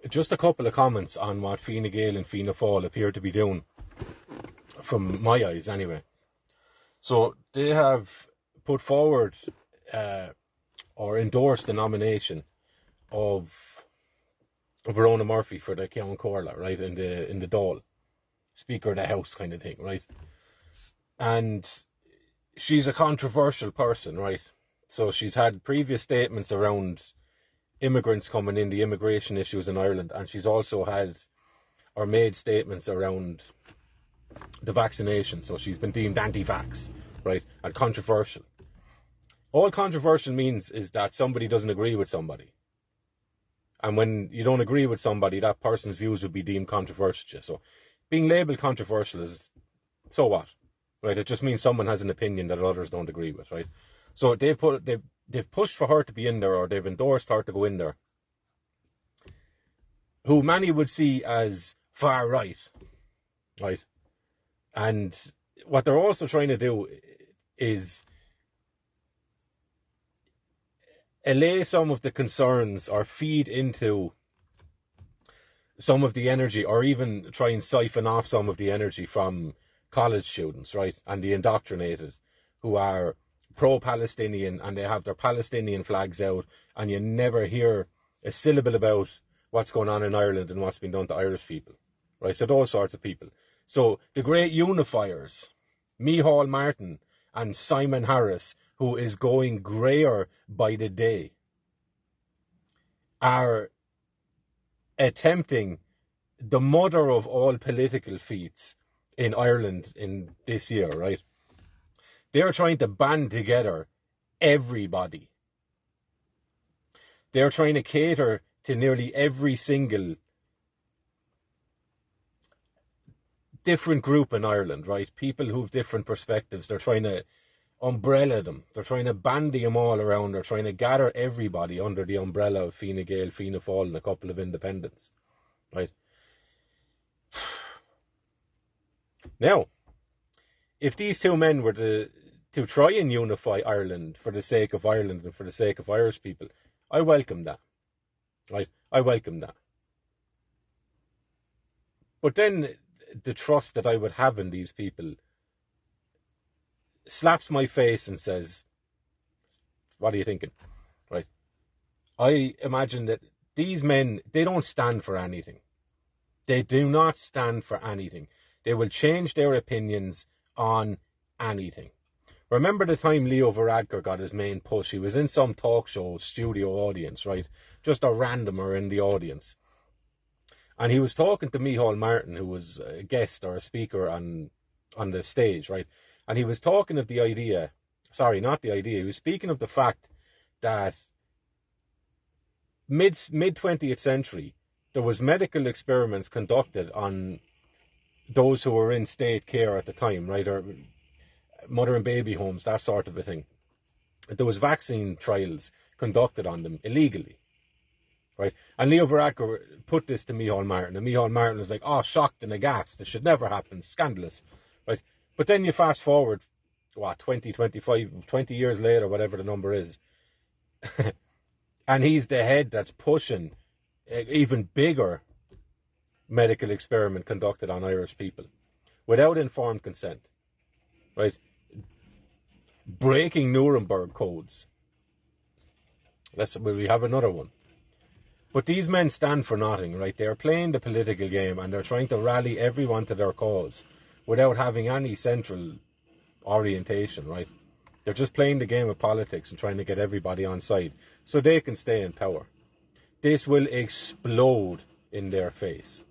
just a couple of comments on what Fine Gael and Fianna Fáil appear to be doing, from my eyes anyway. So they have put forward or endorsed the nomination of Verona Murphy for the Ceann Comhairle, right, in the Dáil, Speaker of the House kind of thing, right? And she's a controversial person, right? So she's had previous statements around immigrants coming in, the immigration issues in Ireland, and she's also had or made statements around the vaccination. So she's been deemed anti-vax, right, and controversial. All controversial means is that somebody doesn't agree with somebody. And when you don't agree with somebody, that person's views would be deemed controversial. So being labelled controversial is, so what? Right? It just means someone has an opinion that others don't agree with, right? So they've pushed for her to be in there, or they've endorsed her to go in there, who many would see as far right, right? And what they're also trying to do is allay some of the concerns or feed into some of the energy, or even try and siphon off some of the energy from college students, right, and the indoctrinated, who are pro-Palestinian and they have their Palestinian flags out, and you never hear a syllable about what's going on in Ireland and what's been done to Irish people, right? So those sorts of people. So the great unifiers, Micheál Martin and Simon Harris, who is going greyer by the day, are attempting the mother of all political feats in Ireland in this year, right? They're trying to band together everybody. They're trying to cater to nearly every single different group in Ireland, right? People who have different perspectives. They're trying to umbrella them. They're trying to bandy them all around. They're trying to gather everybody under the umbrella of Fine Gael, Fianna Fáil, and a couple of independents, right? Now, if these two men were to try and unify Ireland for the sake of Ireland and for the sake of Irish people, I welcome that, right? I welcome that. But then the trust that I would have in these people slaps my face and says, what are you thinking? Right? I imagine that these men, they don't stand for anything. They do not stand for anything. They will change their opinions on anything. Remember the time Leo Varadkar got his main push? He was in some talk show studio audience, right? Just a randomer in the audience. And he was talking to Micheál Martin, who was a guest or a speaker on the stage, right? And he was talking of the idea, sorry, not the idea, he was speaking of the fact that mid 20th century, there was medical experiments conducted on those who were in state care at the time, right? Or mother and baby homes, that sort of a thing. There was vaccine trials conducted on them illegally, right? And Leo Varadkar put this to Micheál Martin, and Micheál Martin was like, oh, shocked and aghast, this should never happen, scandalous, right? But then you fast forward, 20, 25, 20 years later, whatever the number is, and he's the head that's pushing an even bigger medical experiment conducted on Irish people without informed consent, right? Breaking Nuremberg codes. We have another one. But these men stand for nothing, right? They're playing the political game and they're trying to rally everyone to their cause without having any central orientation, right? They're just playing the game of politics and trying to get everybody on side so they can stay in power. This will explode in their face.